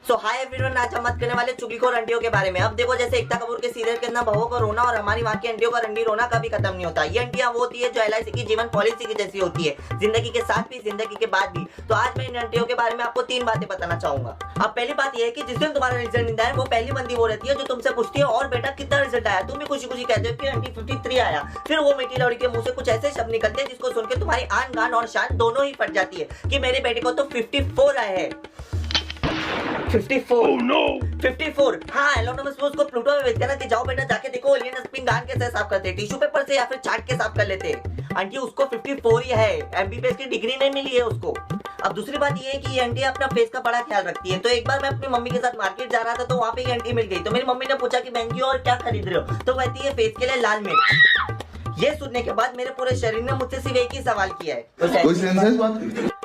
सो hi everyone, आज हम बात करने वाले चुगलीखोर आंटियों के बारे में। अब देखो, जैसे एकता कपूर के सीरियल के अंदर बहुओं को रोना और हमारी वहाँ की आंटियों का रंडी रोना कभी खत्म नहीं होता। ये आंटियां वो होती है जो LIC की जीवन पॉलिसी की जैसी होती है, जिंदगी के साथ भी जिंदगी के बाद भी। तो आज मैं इन आंटियों के बारे में आपको 3 बातें बताना चाहूंगा। अब पहली बात यह है कि जिस दिन तुम्हारा रिजल्ट निकलता है वो पहली बंदी वो रहती है जो तुमसे पूछती है और बेटा कितना रिजल्ट आया। तुम भी खुशी खुशी कहते हो कि आंटी 53 आया। फिर वो मीठी लौड़ी के मुंह से कुछ ऐसे शब्द निकलते हैं जिसको सुन के तुम्हारी आन गान और शान दोनों ही फट जाती है कि मेरे बेटे को तो 54 आए हैं। 54 oh, no. 54 हाँ, एलोन मस्क उसको प्लूटो में भेज देना कि जाओ बेटा जाके देखो एलियन स्पिन गान कैसे साफ करते हैं, टिश्यू पेपर से या फिर चाट के साफ कर लेते हैं। आंटी उसको 54 ही है, MBBS की डिग्री नहीं मिली है उसको। अब दूसरी बात ये है कि ये आंटी अपना फेस का बड़ा ख्याल रखती है। तो एक बार मैं अपनी मम्मी के साथ मार्केट जा रहा था तो वहाँ पे ये आंटी मिल गई। तो मेरी मम्मी ने पूछा कि बहन जी और क्या खरीद रहे हो, तो कहती है फेस के लिए लाल मिर्च। ये सुनने के बाद मेरे पूरे शरीर ने मुझसे सिर्फ एक ही सवाल किया है,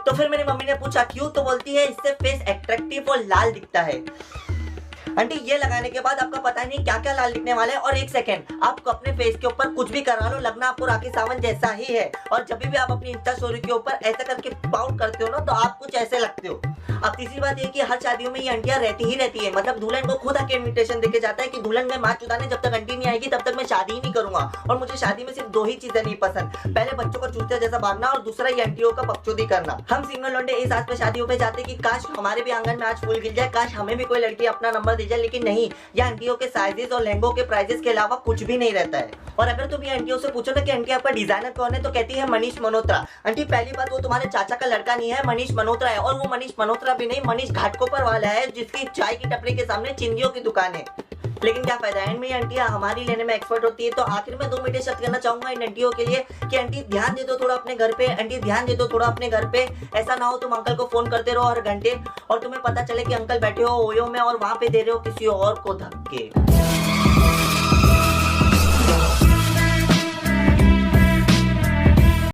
तो फिर मेरी मम्मी ने पूछा क्यों, तो बोलती है इससे फेस अट्रैक्टिव और लाल दिखता है। आंटी ये लगाने के बाद आपका पता नहीं क्या क्या लाल दिखने वाला है। और एक सेकंड, आपको अपने फेस के ऊपर कुछ भी करा लो, लगना आपको राखी सावंत जैसा ही है। और जब भी आप अपनी इंस्टा स्टोरी के ऊपर ऐसा करके पाउट करते हो ना, तो आप कुछ ऐसे लगते हो। अब तीसरी बात ये कि हर शादियों में ये आंटियां रहती ही रहती है। मतलब दुल्हन को खुद आके इनविटेशन देके जाता है कि दुल्हन में माँ चुदाने जब तक आंटी नहीं आएगी तब तक मैं शादी ही नहीं करूंगा। और मुझे शादी में सिर्फ 2 ही चीजें नहीं पसंद, पहले बच्चों को चूतिया जैसा भागना और दूसरा ये आंटियों का बकचोदी करना। हम सिंगल लौंडे इस आस पे शादियों पे जाते कि काश हमारे भी आंगन में आज फूल खिल जाए, काश हमें भी कोई लड़की अपना नंबर दे जाए। लेकिन नहीं, ये आंटियों के साइजेस और लहंगों के प्राइसेस के अलावा कुछ भी नहीं रहता है। और अगर तुम ये आंटियों से पूछो ना कि आंटी आपका डिजाइनर कौन है, तो कहती है मनीष मल्होत्रा। आंटी पहली बात, वो तुम्हारे चाचा का लड़का नहीं है, मनीष मल्होत्रा है। और वो मनीष मल्होत्रा भी नहीं, मनीष घाटकोपर वाला है जिसकी चाय की टपरी के सामने चिंदियों की दुकान है। लेकिन क्या फायदा, एंड में आंटियां हमारी लेने में एक्सपर्ट होती है। तो आखिर में 2 मीठे शब्द कहना चाहूंगा इन आंटियों के लिए कि आंटी ध्यान दे दो थोड़ा अपने घर पे, आंटी ध्यान दे दो थोड़ा अपने घर पे। ऐसा ना हो तुम अंकल को फोन करते रहो हर घंटे और तुम्हें पता चले कि अंकल बैठे हो ओयो में और वहां पे दे रहे हो किसी और को धक्के।